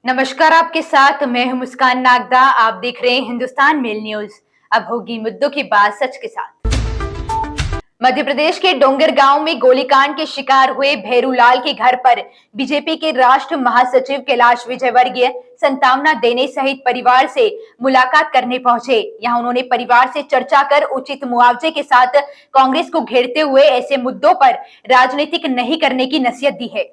नमस्कार, आपके साथ मैं हूं मुस्कान नागदा। आप देख रहे हैं हिंदुस्तान मेल न्यूज। अब होगी मुद्दों की बात सच के साथ। मध्य प्रदेश के डोंगर गांव में गोलीकांड के शिकार हुए भैरूलाल के घर पर बीजेपी के राष्ट्र महासचिव कैलाश विजयवर्गीय सांत्वना देने सहित परिवार से मुलाकात करने पहुंचे। यहां उन्होंने परिवार से चर्चा कर उचित मुआवजे के साथ कांग्रेस को घेरते हुए ऐसे मुद्दों पर राजनीतिक नहीं करने की नसीहत दी है।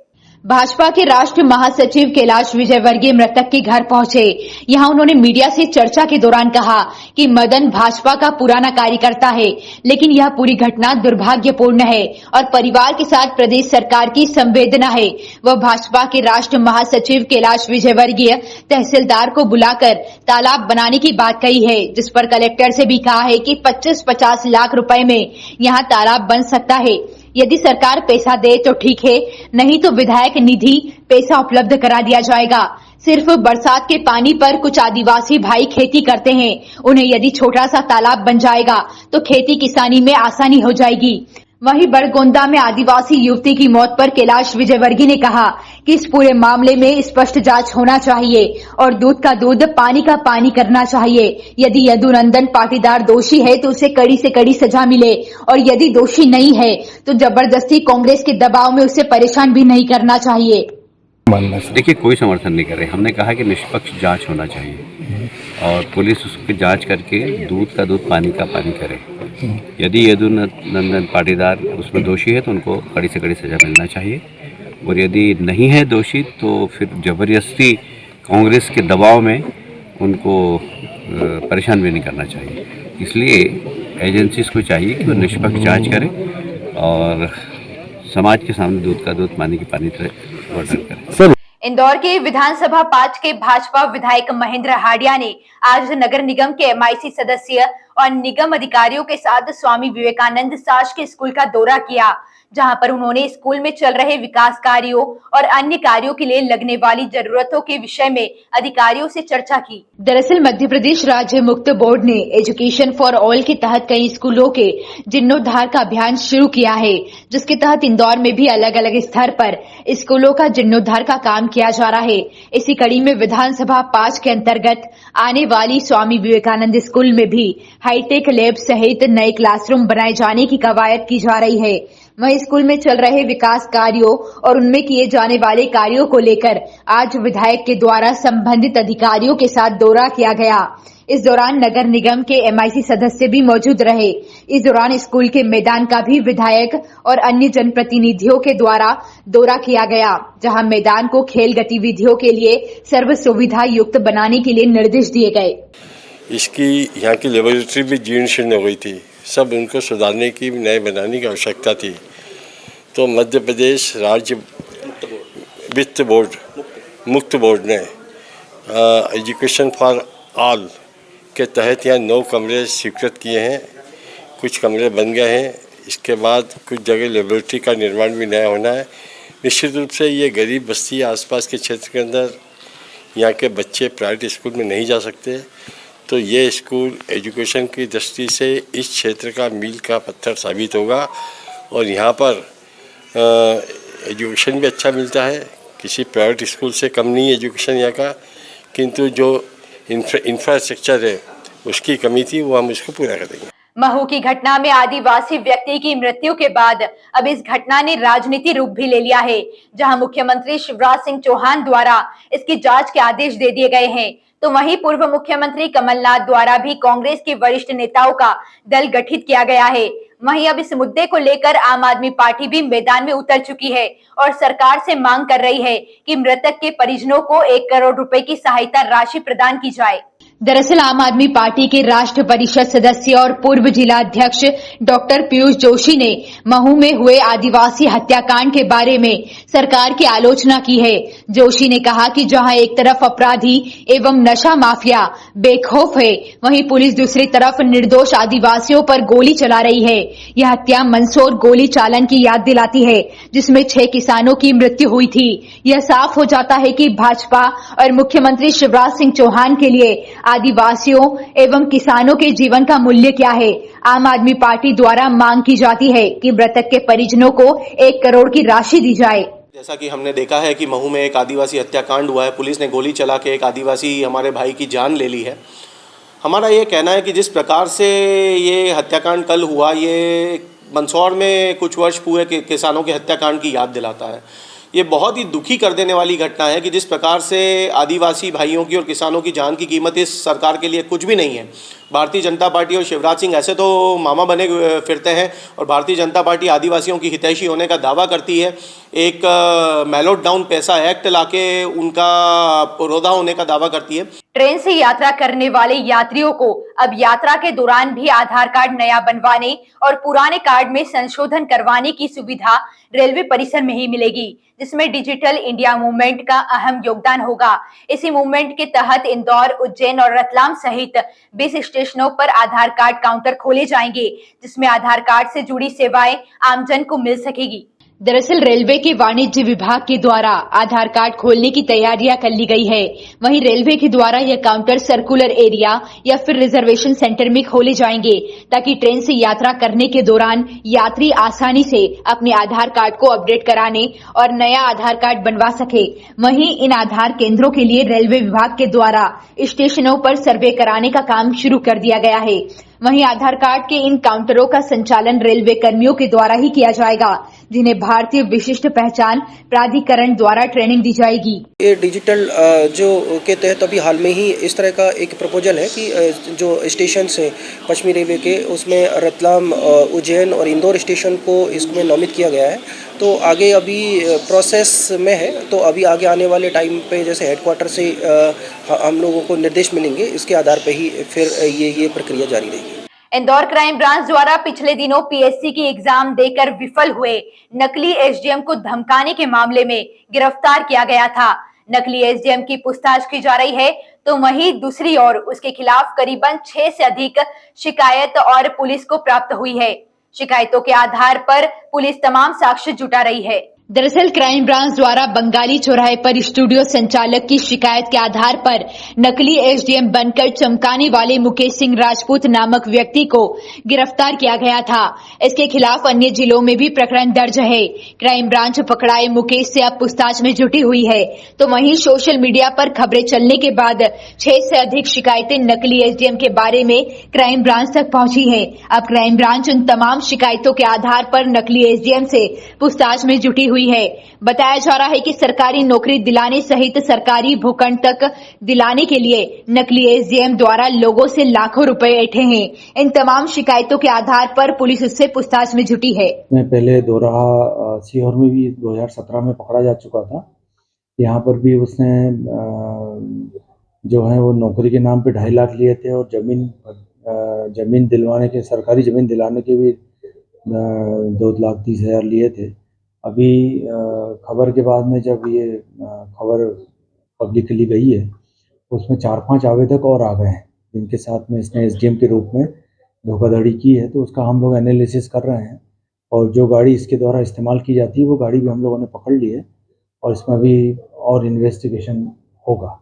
भाजपा के राष्ट्रीय महासचिव कैलाश विजयवर्गीय मृतक के घर पहुंचे। यहां उन्होंने मीडिया से चर्चा के दौरान कहा कि मदन भाजपा का पुराना कार्यकर्ता है, लेकिन यह पूरी घटना दुर्भाग्यपूर्ण है और परिवार के साथ प्रदेश सरकार की संवेदना है। वह भाजपा के राष्ट्रीय महासचिव कैलाश विजयवर्गीय तहसीलदार को बुलाकर तालाब बनाने की बात कही है, जिस पर कलेक्टर से भी कहा है कि 25-50 लाख रुपए में यहां तालाब बन सकता है। यदि सरकार पैसा दे तो ठीक है, नहीं तो विधायक निधि पैसा उपलब्ध करा दिया जाएगा। सिर्फ बरसात के पानी पर कुछ आदिवासी भाई खेती करते हैं, उन्हें यदि छोटा सा तालाब बन जाएगा तो खेती किसानी में आसानी हो जाएगी। वहीं बड़गोंदा में आदिवासी युवती की मौत पर कैलाश विजयवर्गीय ने कहा कि इस पूरे मामले में स्पष्ट जांच होना चाहिए और दूध का दूध पानी का पानी करना चाहिए। यदि यदुनंदन पाटीदार दोषी है तो उसे कड़ी से कड़ी सजा मिले और यदि दोषी नहीं है तो जबरदस्ती कांग्रेस के दबाव में उसे परेशान भी नहीं करना चाहिए। देखिए, कोई समर्थन नहीं कर रहे। हमने कहा कि निष्पक्ष जांच होना चाहिए और पुलिस उसकी जांच करके दूध का दूध पानी का पानी करे। यदि यदुनंदन पाटीदार उसमें दोषी है तो उनको कड़ी से कड़ी सजा मिलना चाहिए और यदि नहीं है दोषी तो फिर जबरदस्ती कांग्रेस के दबाव में उनको परेशान भी नहीं करना चाहिए। इसलिए एजेंसीज को चाहिए कि वो निष्पक्ष जांच करें और समाज के सामने दूध का दूध पानी की पानी तरह वर्णन करें। इंदौर के विधानसभा 5 के भाजपा विधायक महेंद्र हाडिया ने आज नगर निगम के एमआईसी सदस्य और निगम अधिकारियों के साथ स्वामी विवेकानंद शासकीय स्कूल का दौरा किया, जहां पर उन्होंने स्कूल में चल रहे विकास कार्यों और अन्य कार्यों के लिए लगने वाली जरूरतों के विषय में अधिकारियों से चर्चा की। दरअसल मध्य प्रदेश राज्य मुक्त बोर्ड ने एजुकेशन फॉर ऑल के तहत कई स्कूलों के जीर्णोद्धार का अभियान शुरू किया है, जिसके तहत इंदौर में भी अलग अलग स्तर पर स्कूलों का जीर्णोद्धार का काम किया जा रहा है। इसी कड़ी में विधानसभा 5 के अंतर्गत आने वाली स्वामी विवेकानंद स्कूल में भी हाईटेक लैब सहित नए क्लासरूम बनाए जाने की कवायद की जा रही है। वहीं स्कूल में चल रहे विकास कार्यों और उनमें किए जाने वाले कार्यों को लेकर आज विधायक के द्वारा संबंधित अधिकारियों के साथ दौरा किया गया। इस दौरान नगर निगम के एमआईसी सदस्य भी मौजूद रहे। इस दौरान स्कूल के मैदान का भी विधायक और अन्य जनप्रतिनिधियों के द्वारा दौरा किया गया, जहां मैदान को खेल गतिविधियों के लिए सर्व सुविधा युक्त बनाने के लिए निर्देश दिए गए। इसकी यहाँ की लेबोरेटरी भी जीर्ण शीर्ण हो गई थी, सब उनको सुधारने की नए बनाने की आवश्यकता थी। तो मध्य प्रदेश राज्य वित्त बोर्ड मुक्त बोर्ड ने एजुकेशन फॉर ऑल के तहत यहाँ 9 कमरे स्वीकृत किए हैं। कुछ कमरे बन गए हैं। इसके बाद कुछ जगह लेबोरेटरी का निर्माण भी नया होना है। निश्चित रूप से ये गरीब बस्ती आसपास के क्षेत्र के अंदर यहाँ के बच्चे प्राइवेट स्कूल में नहीं जा सकते, तो ये स्कूल एजुकेशन की दृष्टि से इस क्षेत्र का मील का पत्थर साबित होगा और यहाँ पर एजुकेशन भी अच्छा मिलता है। किसी प्राइवेट स्कूल से कम नहीं एजुकेशन यहाँ का, किंतु जो इंफ्रास्ट्रक्चर है उसकी कमी थी, वो हम उसको पूरा करेंगे। महू की घटना में आदिवासी व्यक्ति की मृत्यु के बाद अब इस घटना ने राजनीतिक रूप भी ले लिया है, जहां मुख्यमंत्री शिवराज सिंह चौहान द्वारा इसकी जांच के आदेश दे दिए गए हैं। तो वहीं पूर्व मुख्यमंत्री कमलनाथ द्वारा भी कांग्रेस के वरिष्ठ नेताओं का दल गठित किया गया है। वहीं अब इस मुद्दे को लेकर आम आदमी पार्टी भी मैदान में उतर चुकी है और सरकार से मांग कर रही है कि मृतक के परिजनों को 1 करोड़ रुपए की सहायता राशि प्रदान की जाए। दरअसल आम आदमी पार्टी के राष्ट्र परिषद सदस्य और पूर्व जिला अध्यक्ष डॉक्टर पीयूष जोशी ने महू में हुए आदिवासी हत्याकांड के बारे में सरकार की आलोचना की है। जोशी ने कहा कि जहां एक तरफ अपराधी एवं नशा माफिया बेखौफ है, वहीं पुलिस दूसरी तरफ निर्दोष आदिवासियों पर गोली चला रही है। यह हत्या मंदसौर गोली चालन की याद दिलाती है, जिसमें 6 किसानों की मृत्यु हुई थी। यह साफ हो जाता है कि भाजपा और मुख्यमंत्री शिवराज सिंह चौहान के लिए आदिवासियों एवं किसानों के जीवन का मूल्य क्या है। आम आदमी पार्टी द्वारा मांग की जाती है कि मृतक के परिजनों को 1 करोड़ की राशि दी जाए। जैसा कि हमने देखा है कि महू में एक आदिवासी हत्याकांड हुआ है, पुलिस ने गोली चला के एक आदिवासी हमारे भाई की जान ले ली है। हमारा ये कहना है कि जिस प्रकार से ये हत्याकांड कल हुआ, ये मंदसौर में कुछ वर्ष पूर्व के किसानों के हत्याकांड की याद दिलाता है। ये बहुत ही दुखी कर देने वाली घटना है कि जिस प्रकार से आदिवासी भाइयों की और किसानों की जान की कीमत इस सरकार के लिए कुछ भी नहीं है। भारतीय जनता पार्टी और शिवराज सिंह ऐसे तो मामा बने फिरते हैं और भारतीय जनता पार्टी आदिवासियों की हितैषी होने का दावा करती है। एक मेलोड डाउन पैसा एक्ट लाके उनका रोधा होने का दावा करती है। ट्रेन से यात्रा करने वाले यात्रियों को अब यात्रा के दौरान भी आधार कार्ड नया बनवाने और पुराने कार्ड में संशोधन करवाने की सुविधा रेलवे परिसर में ही मिलेगी, जिसमें डिजिटल इंडिया मूवमेंट का अहम योगदान होगा। इसी मूवमेंट के तहत इंदौर, उज्जैन और रतलाम सहित 20 स्टेशनों पर आधार कार्ड काउंटर खोले जाएंगे, जिसमें आधार कार्ड से जुड़ी सेवाएं आमजन को मिल सकेगी। दरअसल रेलवे के वाणिज्य विभाग के द्वारा आधार कार्ड खोलने की तैयारियां कर ली गई है। वहीं रेलवे के द्वारा यह काउंटर सर्कुलर एरिया या फिर रिजर्वेशन सेंटर में खोले जाएंगे, ताकि ट्रेन से यात्रा करने के दौरान यात्री आसानी से अपने आधार कार्ड को अपडेट कराने और नया आधार कार्ड बनवा सके। वहीं इन आधार केंद्रों के लिए रेलवे विभाग के द्वारा स्टेशनों पर सर्वे कराने का काम शुरू कर दिया गया है। वहीं आधार कार्ड के इन काउंटरों का संचालन रेलवे कर्मियों के द्वारा ही किया जाएगा, जिन्हें भारतीय विशिष्ट पहचान प्राधिकरण द्वारा ट्रेनिंग दी जाएगी। ये डिजिटल जो के तहत अभी हाल में ही इस तरह का एक प्रपोजल है कि जो स्टेशन है पश्चिमी रेलवे के, उसमें रतलाम, उज्जैन और इंदौर स्टेशन को इसमें नामित किया गया है। तो आगे अभी प्रोसेस में है, तो अभी आगे आने वाले टाइम पे जैसे हेडक्वार्टर से हम लोगों को निर्देश मिलेंगे, इसके आधार पे ही फिर ये प्रक्रिया जारी रहेगी। इंदौर क्राइम ब्रांच द्वारा पिछले दिनों पीएससी की एग्जाम देकर विफल हुए नकली एसडीएम को धमकाने के मामले में गिरफ्तार किया गया था। नकली एसडीएम की पूछताछ की जा रही है, तो वहीं दूसरी ओर उसके खिलाफ करीबन 6 से अधिक शिकायत और पुलिस को प्राप्त हुई है। शिकायतों के आधार पर पुलिस तमाम साक्ष्य जुटा रही है। दरअसल क्राइम ब्रांच द्वारा बंगाली चौराहे पर स्टूडियो संचालक की शिकायत के आधार पर नकली एसडीएम बनकर चमकाने वाले मुकेश सिंह राजपूत नामक व्यक्ति को गिरफ्तार किया गया था। इसके खिलाफ अन्य जिलों में भी प्रकरण दर्ज है। क्राइम ब्रांच पकड़ाए मुकेश से अब पूछताछ में जुटी हुई है। तो वहीं सोशल मीडिया पर खबरें चलने के बाद 6 से अधिक शिकायतें नकली एसडीएम के बारे में क्राइम ब्रांच तक पहुंची है। अब क्राइम ब्रांच उन तमाम शिकायतों के आधार पर नकली एसडीएम से पूछताछ में जुटी हुई है। बताया जा रहा है कि सरकारी नौकरी दिलाने सहित सरकारी भूखंड तक दिलाने के लिए नकली एसडीएम द्वारा लोगों से लाखों रुपए ऐंठे हैं। इन तमाम शिकायतों के आधार पर पुलिस उससे पूछताछ में जुटी है। मैं पहले दोराहा सीहोर में भी 2017 में पकड़ा जा चुका था। यहाँ पर भी उसने जो है वो नौकरी के नाम पे 2.5 लाख लिए थे और जमीन दिलवाने के, सरकारी जमीन दिलाने के भी 2,30,000 लिए थे। अभी खबर के बाद में जब ये खबर पब्लिकली गई है, उसमें 4-5 आवेदक और आ गए हैं जिनके साथ में इसने एसडीएम के रूप में धोखाधड़ी की है। तो उसका हम लोग एनालिसिस कर रहे हैं और जो गाड़ी इसके द्वारा इस्तेमाल की जाती है वो गाड़ी भी हम लोगों ने पकड़ ली है और इसमें भी और इन्वेस्टिगेशन होगा।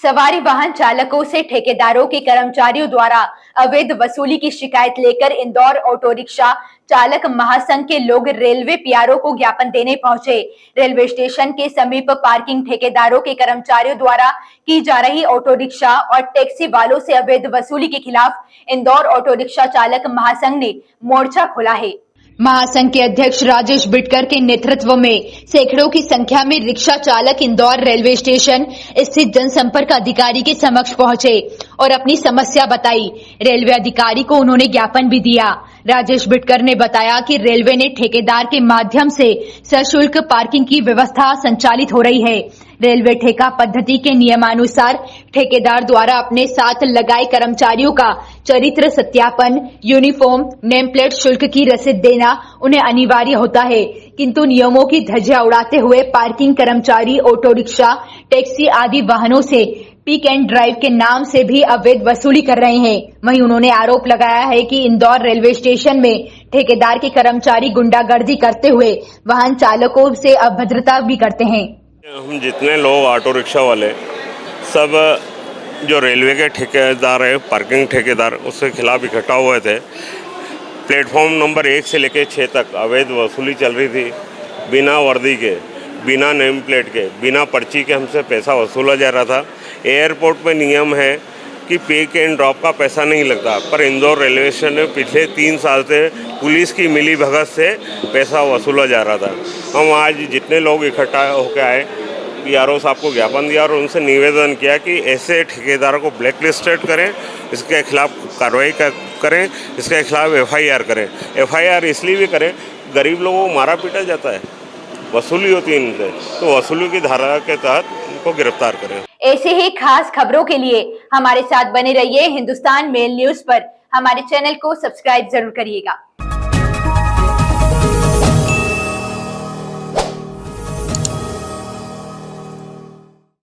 सवारी वाहन चालकों से ठेकेदारों के कर्मचारियों द्वारा अवैध वसूली की शिकायत लेकर इंदौर ऑटो रिक्शा चालक महासंघ के लोग रेलवे पीआरओ को ज्ञापन देने पहुंचे। रेलवे स्टेशन के समीप पार्किंग ठेकेदारों के कर्मचारियों द्वारा की जा रही ऑटो रिक्शा और टैक्सी वालों से अवैध वसूली के खिलाफ इंदौर ऑटो रिक्शा चालक महासंघ ने मोर्चा खोला है। महासंघ के अध्यक्ष राजेश बिटकर के नेतृत्व में सैकड़ों की संख्या में रिक्शा चालक इंदौर रेलवे स्टेशन स्थित जनसंपर्क अधिकारी के समक्ष पहुंचे और अपनी समस्या बताई। रेलवे अधिकारी को उन्होंने ज्ञापन भी दिया। राजेश बिटकर ने बताया कि रेलवे ने ठेकेदार के माध्यम से सशुल्क पार्किंग की व्यवस्था संचालित हो रही है। रेलवे ठेका पद्धति के नियमानुसार ठेकेदार द्वारा अपने साथ लगाए कर्मचारियों का चरित्र सत्यापन, यूनिफॉर्म, नेम प्लेट शुल्क की रसीद देना उन्हें अनिवार्य होता है, किंतु नियमों की धज्जियां उड़ाते हुए पार्किंग कर्मचारी ऑटो रिक्शा, टैक्सी आदि वाहनों से पिक एंड ड्राइव के नाम से भी अवैध वसूली कर रहे हैं। वहीं उन्होंने आरोप लगाया है कि इंदौर रेलवे स्टेशन में ठेकेदार के कर्मचारी गुंडागर्दी करते हुए वाहन चालकों से अभद्रता भी करते हैं। हम जितने लोग ऑटो रिक्शा वाले सब जो रेलवे के ठेकेदार है, पार्किंग ठेकेदार, उसके खिलाफ इकट्ठा हुए थे। प्लेटफॉर्म नंबर 1 से लेकर 6 तक अवैध वसूली चल रही थी बिना वर्दी के। बिना नेम प्लेट के, बिना पर्ची के हमसे पैसा वसूला जा रहा था। एयरपोर्ट में नियम है कि पिक एंड ड्रॉप का पैसा नहीं लगता, पर इंदौर रेलवे स्टेशन में पिछले 3 साल से पुलिस की मिली भगत से पैसा वसूला जा रहा था। हम आज जितने लोग इकट्ठा होकर आए, PRO साहब को ज्ञापन दिया और उनसे निवेदन किया कि ऐसे ठेकेदारों को ब्लैक लिस्टेड करें, इसके खिलाफ कार्रवाई करें, इसके खिलाफ FIR करें। FIR इसलिए भी करें, गरीब लोगों को मारा पीटा जाता है, वसूली होती है इनसे, तो वसूली की धारा के तहत इनको गिरफ्तार करें। ऐसे ही खास खबरों के लिए हमारे साथ बने रहिए। हिंदुस्तान मेल न्यूज पर हमारे चैनल को सब्सक्राइब जरूर करिएगा।